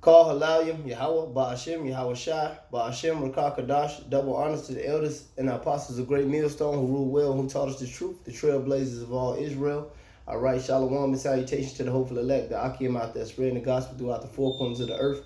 Call Halalim, Yahweh, Ba'ashem, Yahweh Shai, Ba'ashem, Rakakadash, double honors to the elders and the apostles of Great Millstone who rule well, who taught us the truth, the trailblazers of all Israel. All right, shalom and salutations to the hopeful elect, the Akim out there spreading the gospel throughout the four corners of the earth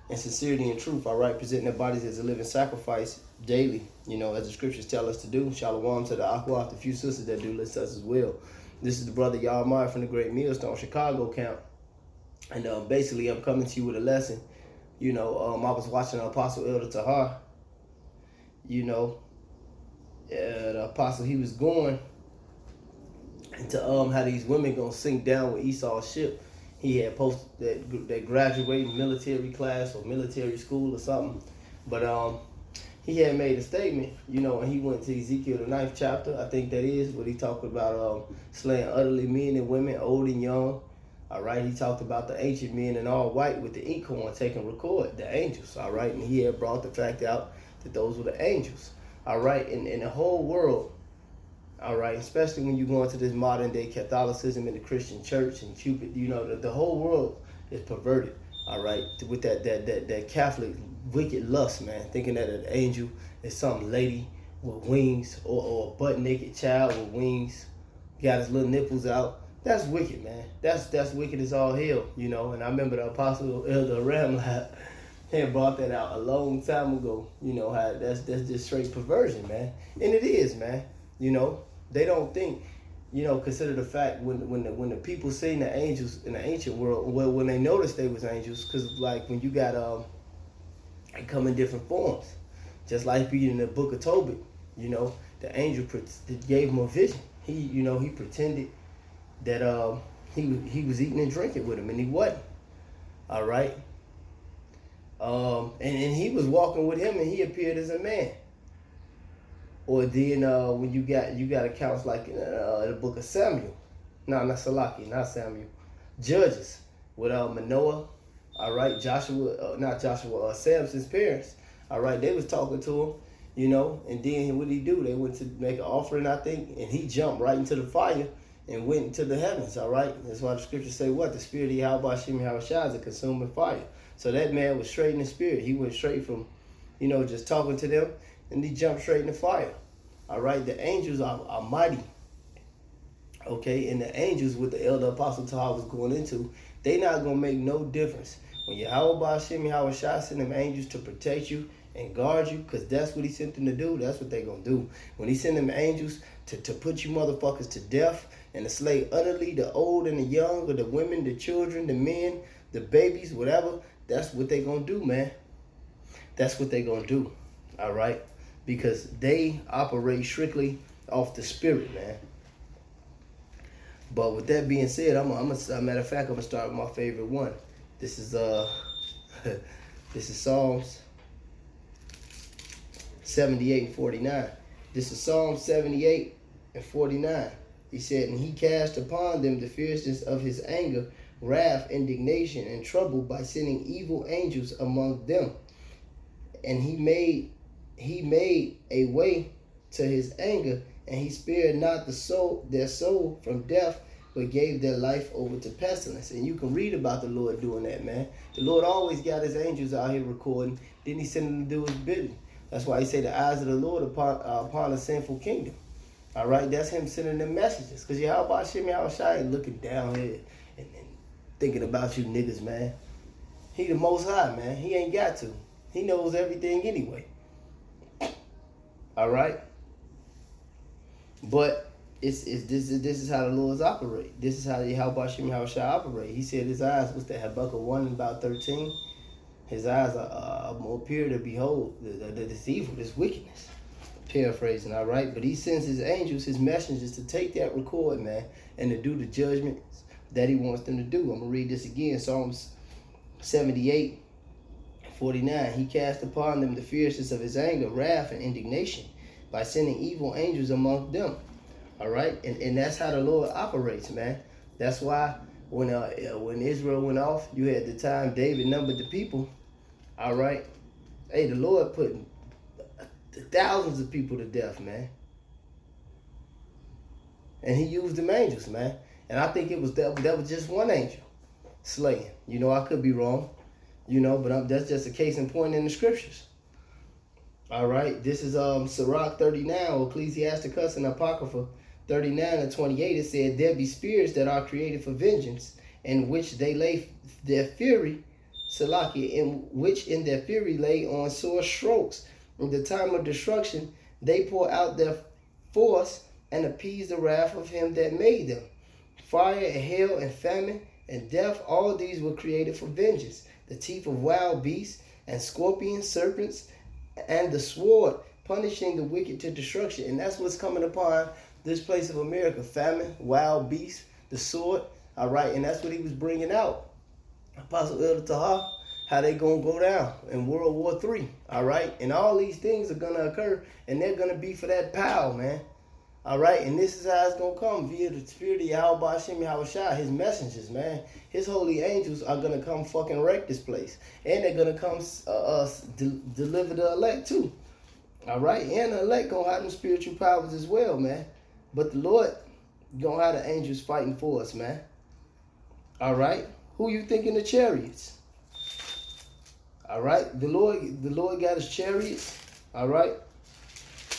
in sincerity and truth. All right, presenting their bodies as a living sacrifice daily, as the scriptures tell us to do. Shalom to the Aqua, the few sisters that do list us as well. This is the brother Yahmar from the Great Millstone, Chicago camp. And basically, I'm coming to you with a lesson. I was watching the Apostle Elder Tahar. The Apostle, he was going into how these women gonna sink down with Esau's ship. He had posted that graduating military class or military school or something. But he had made a statement, and he went to Ezekiel, the 9th chapter, I think that is, where he talked about slaying utterly men and women, old and young. All right, he talked about the ancient men in all white with the inkhorn taking record, the angels. All right, and he had brought the fact out that those were the angels. All right, and in the whole world, all right, especially when you go into this modern day Catholicism in the Christian church and Cupid, the whole world is perverted. All right, with that Catholic wicked lust, man, thinking that an angel is some lady with wings or a butt naked child with wings, got his little nipples out. That's wicked, man. That's wicked as all hell, And I remember the Apostle Elder Ramlab had brought that out a long time ago. How that's just straight perversion, man. And it is, man. They don't think, consider the fact when the people seen the angels in the ancient world, well, when they noticed they was angels, because like when you got they come in different forms, just like being in the book of Tobit, the angel gave him a vision. He pretended that he was eating and drinking with him, and he wasn't. All right. And he was walking with him, and he appeared as a man. Or then when you got accounts like in the book of Samuel, not Samuel, Judges with Manoah. All right, Samson's parents. All right, they was talking to him, and then what did he do? They went to make an offering, I think, and he jumped right into the fire and went into the heavens, all right? That's why the scriptures say what? The spirit of Yahweh Shem Yahweh Shai is a consuming fire. So that man was straight in the spirit. He went straight from, just talking to them, and he jumped straight in the fire. All right? The angels are mighty. Okay? And the angels, with the elder apostle Tahar was going into, they not going to make no difference. When Yahweh Shem Yahweh Shai sent them angels to protect you and guard you, because that's what he sent them to do, that's what they going to do. When he sent them angels to put you motherfuckers to death, and to slay utterly the old and the young, or the women, the children, the men, the babies, whatever, that's what they gonna do, man. That's what they gonna do, all right? Because they operate strictly off the spirit, man. But with that being said, matter of fact, I'm gonna start with my favorite one. This is this is Psalms 78 and 49. This is Psalm 78 and 49. He said, and he cast upon them the fierceness of his anger, wrath, indignation, and trouble by sending evil angels among them. And he made a way to his anger, and he spared not their soul from death, but gave their life over to pestilence. And you can read about the Lord doing that, man. The Lord always got his angels out here recording. Then he sent them to do his bidding. That's why he said the eyes of the Lord upon a sinful kingdom. All right, that's him sending them messages. Because Yahweh Shem Yahweh Shai ain't looking down here and thinking about you niggas, man. He the Most High, man. He ain't got to. He knows everything anyway. All right? But this is how the Lord's operate. This is how Yahweh Shem Yahweh Shai operate. He said his eyes, what's that, Habakkuk 1 and about 13? His eyes are more pure to behold this evil, this wickedness. Paraphrasing, all right? But he sends his angels, his messengers, to take that record, man, and to do the judgments that he wants them to do. I'm going to read this again. Psalms 78, 49. He cast upon them the fierceness of his anger, wrath, and indignation by sending evil angels among them. All right? And that's how the Lord operates, man. That's why when Israel went off, you had the time David numbered the people. All right? Hey, the Lord put thousands of people to death, man. And he used them angels, man. And I think it was that was just one angel slaying. I could be wrong. You know, but that's just a case in point in the scriptures. All right, this is Sirach 39, Ecclesiasticus and Apocrypha 39 and 28. It said, there be spirits that are created for vengeance, in which they lay their fury, Salaki, in which in their fury lay on sore strokes. In the time of destruction, they pour out their force and appease the wrath of him that made them. Fire and hail and famine and death, all these were created for vengeance. The teeth of wild beasts and scorpions, serpents, and the sword, punishing the wicked to destruction. And that's what's coming upon this place of America. Famine, wild beasts, the sword. All right, and that's what he was bringing out. Apostle Elder Taha, how they gonna go down in World War III. All right, and all these things are gonna occur, and they're gonna be for that power, man. All right, and this is how it's going to come, via the spirit of Yahweh Hashem Yahushua, his messengers, man. His holy angels are going to come fucking wreck this place. And they're going to come deliver the elect, too. All right, and the elect going to have them spiritual powers as well, man. But the Lord going to have the angels fighting for us, man. All right, who you think in the chariots? All right, the Lord got his chariots. All right,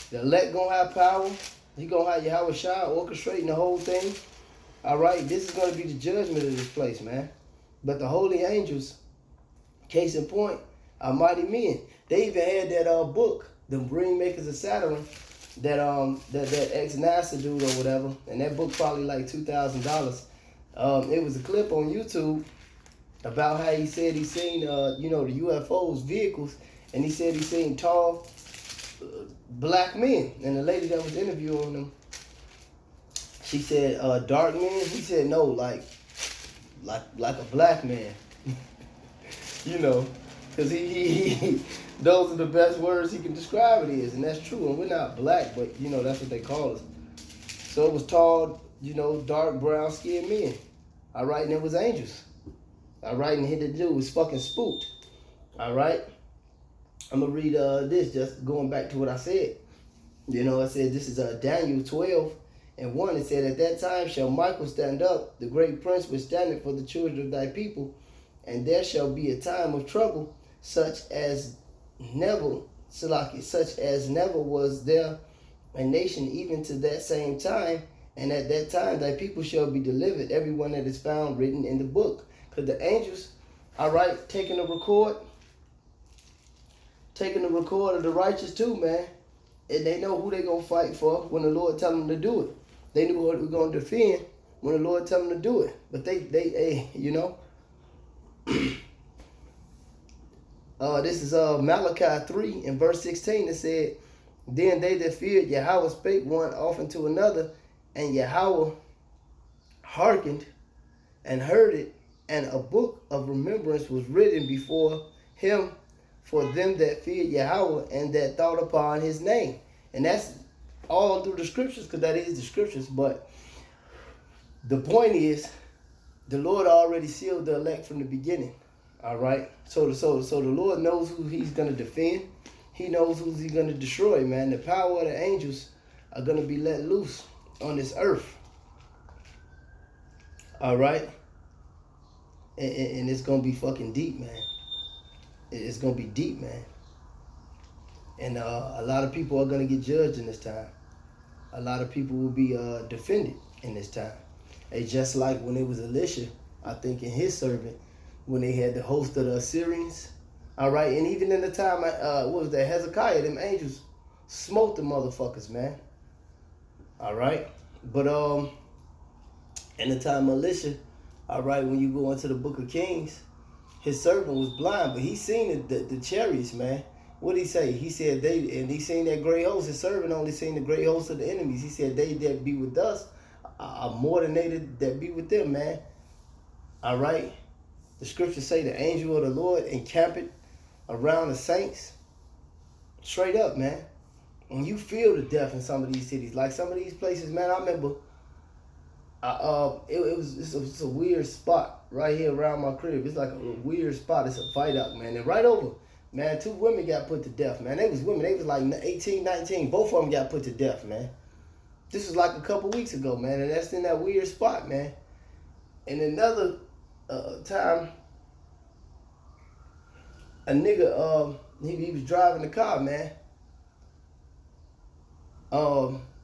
the elect going to have power. He gonna have Yahweh Shai orchestrating the whole thing. All right, this is gonna be the judgment of this place, man. But the holy angels, case in point, are mighty men. They even had that book, the Ringmakers of Saturn, that ex-NASA dude or whatever, and that book probably like $2,000. It was a clip on YouTube about how he said he seen the UFOs, vehicles, and he said he seen tall black men, and the lady that was interviewing them, she said dark men. He said no, like a black man. You know, because he those are the best words he can describe it is, and that's true. And we're not black, but you know that's what they call us. So it was tall, dark brown skinned men. All right, and it was angels. All right, and the dude was fucking spooked. All right. I'm going to read this, just going back to what I said. I said this is Daniel 12 and 1. It said, at that time shall Michael stand up, the great prince which standeth for the children of thy people, and there shall be a time of trouble, such as never was there a nation even to that same time. And at that time thy people shall be delivered, everyone that is found written in the book. Because the angels, all right, taking the record of the righteous too, man. And they know who they gonna fight for when the Lord tell them to do it. They knew what we're gonna defend when the Lord tell them to do it. But they this is Malachi 3 and verse 16. It said, then they that feared Yahweh spake one often to another, and Yahweh hearkened and heard it, and a book of remembrance was written before him for them that feared Yahweh and that thought upon his name. And that's all through the scriptures, because that is the scriptures. But the point is, the Lord already sealed the elect from the beginning. All right. So the Lord knows who he's going to defend. He knows who he's going to destroy, man. The power of the angels are going to be let loose on this earth. All right. And it's going to be fucking deep, man. It's going to be deep, man. And a lot of people are going to get judged in this time. A lot of people will be defended in this time. It's just like when it was Elisha, I think, and his servant, when they had the host of the Assyrians. All right, and even in the time, what was that, Hezekiah, them angels smoked the motherfuckers, man. All right, but in the time of Elisha, all right, when you go into the book of Kings, his servant was blind, but he seen the chariots, man. What did he say? He said he seen that great host. His servant only seen the great host of the enemies. He said they that be with us are more than they that be with them, man. All right. The scriptures say the angel of the Lord encampeth around the saints. Straight up, man. And you feel the death in some of these cities. Like some of these places, man, I remember it's a weird spot right here around my crib. It's like a weird spot. It's a viaduct, man. And right over, man, 2 women got put to death, man. They was women. They was like 18, 19. Both of them got put to death, man. This was like a couple weeks ago, man. And that's in that weird spot, man. And another time, a nigga, he was driving the car, man.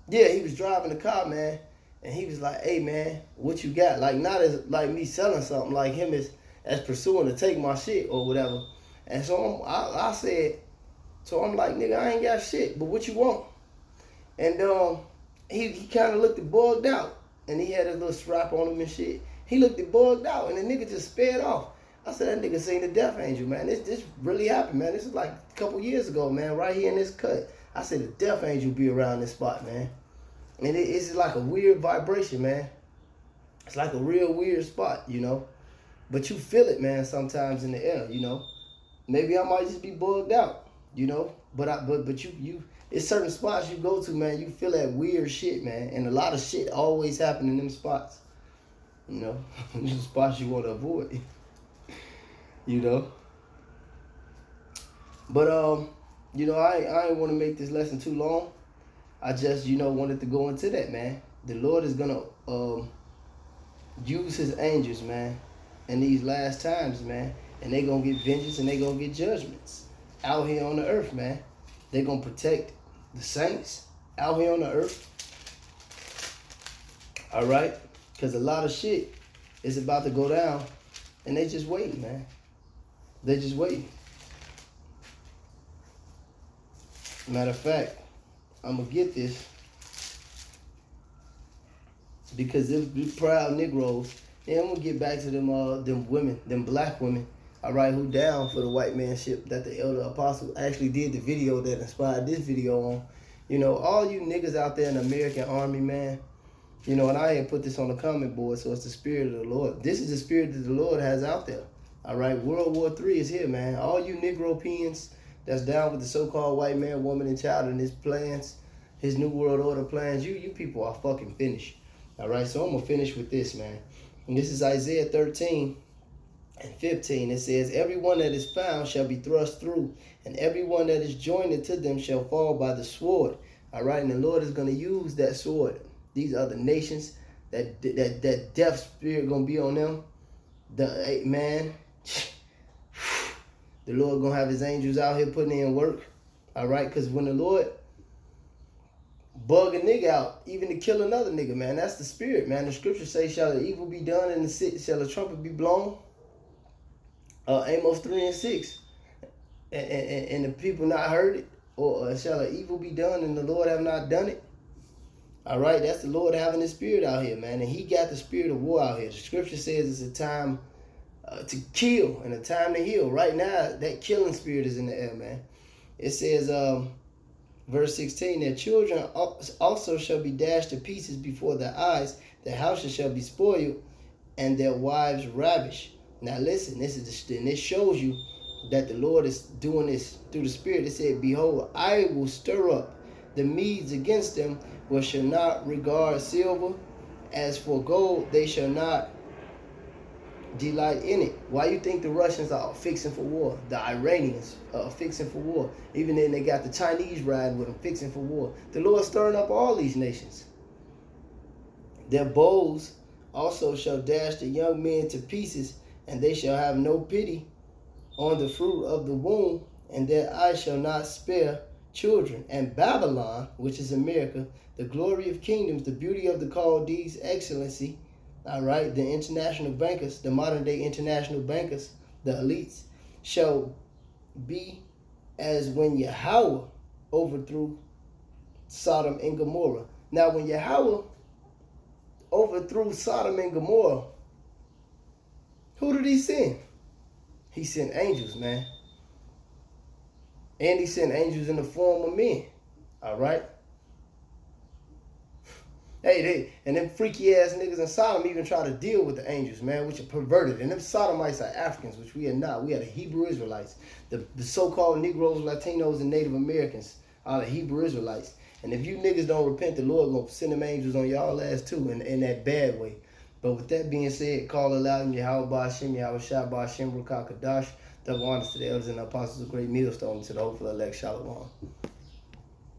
Yeah, he was driving the car, man, and he was like, "Hey, man, what you got?" Like, not as like me selling something, like him as pursuing to take my shit or whatever. And so I said, so I'm like, "Nigga, I ain't got shit, but what you want?" And he kind of looked bugged out, and he had a little strap on him and shit. He looked bugged out, and the nigga just sped off. I said, that nigga seen the death angel, man. This really happened, man. This is like a couple years ago, man, right here in this cut. I said, the death angel be around this spot, man. And it's like a weird vibration, man. It's like a real weird spot, you know. But you feel it, man, sometimes in the air, you know. Maybe I might just be bugged out, you know. But you it's certain spots you go to, man, you feel that weird shit, man. And a lot of shit always happen in them spots. You know. These spots you want to avoid. You know. But you know, I ain't want to make this lesson too long. I just, you know, wanted to go into that, man. The Lord is gonna use his angels, man, in these last times, man. And they gonna get vengeance and they gonna get judgments out here on the earth, man. They gonna protect the saints out here on the earth. All right? Because a lot of shit is about to go down and they just waiting, man. They just waiting. Matter of fact, I'm gonna get this because them proud Negroes. And I'm gonna get back to them women, them black women, all right, who down for the white manship that the elder apostle actually did the video that inspired this video on. You know, all you niggas out there in the American Army, man. You know, and I ain't put this on the comment board, so it's the spirit of the Lord. This is the spirit that the Lord has out there. All right, World War III is here, man. All you Negropeans that's down with the so-called white man, woman, and child and his plans, his new world order plans, you people are fucking finished. All right, so I'm going to finish with this, man. And this is Isaiah 13 and 15. It says, everyone that is found shall be thrust through, and everyone that is joined to them shall fall by the sword. All right, and the Lord is going to use that sword. These other nations, that death spirit going to be on them. Man, the Lord going to have his angels out here putting in work. All right, because when the Lord bug a nigga out, even to kill another nigga, man, that's the spirit, man. The scriptures say, shall the evil be done in the city, shall the trumpet be blown? Amos 3 and 6. And the people not heard it? Or shall the evil be done and the Lord have not done it? All right, that's the Lord having his spirit out here, man. And he got the spirit of war out here. The scripture says it's a time to kill and a time to heal. Right now, that killing spirit is in the air, man. It says, verse 16, their children also shall be dashed to pieces before their eyes. Their houses shall be spoiled and their wives ravished. Now listen, and this shows you that the Lord is doing this through the Spirit. It said, behold, I will stir up the Medes against them, but shall not regard silver. As for gold, they shall not delight in it. Why you think the Russians are fixing for war? The Iranians are fixing for war. Even then they got the Chinese riding with them, fixing for war. The Lord stirring up all these nations. Their bows also shall dash the young men to pieces, and they shall have no pity on the fruit of the womb, and their eyes shall not spare children. And Babylon, which is America, the glory of kingdoms, the beauty of the Chaldees, excellency, all right, the international bankers, the modern day international bankers, the elites, shall be as when Yahweh overthrew Sodom and Gomorrah. Now, when Yahweh overthrew Sodom and Gomorrah, who did he send? He sent angels, man. And he sent angels in the form of men. All right? Hey, and them freaky ass niggas in Sodom even try to deal with the angels, man, which are perverted. And them Sodomites are Africans, which we are not. We are the Hebrew Israelites. The so-called Negroes, Latinos, and Native Americans are the Hebrew Israelites. And if you niggas don't repent, the Lord gonna send them angels on y'all ass too, in that bad way. But with that being said, call aloud in Yahweh Ba'Shem, Yahweh Shah Ba'Shem, Ruka Kadash, double honors to the elders and the apostles of great millstone, to the hopeful elect, Shalom.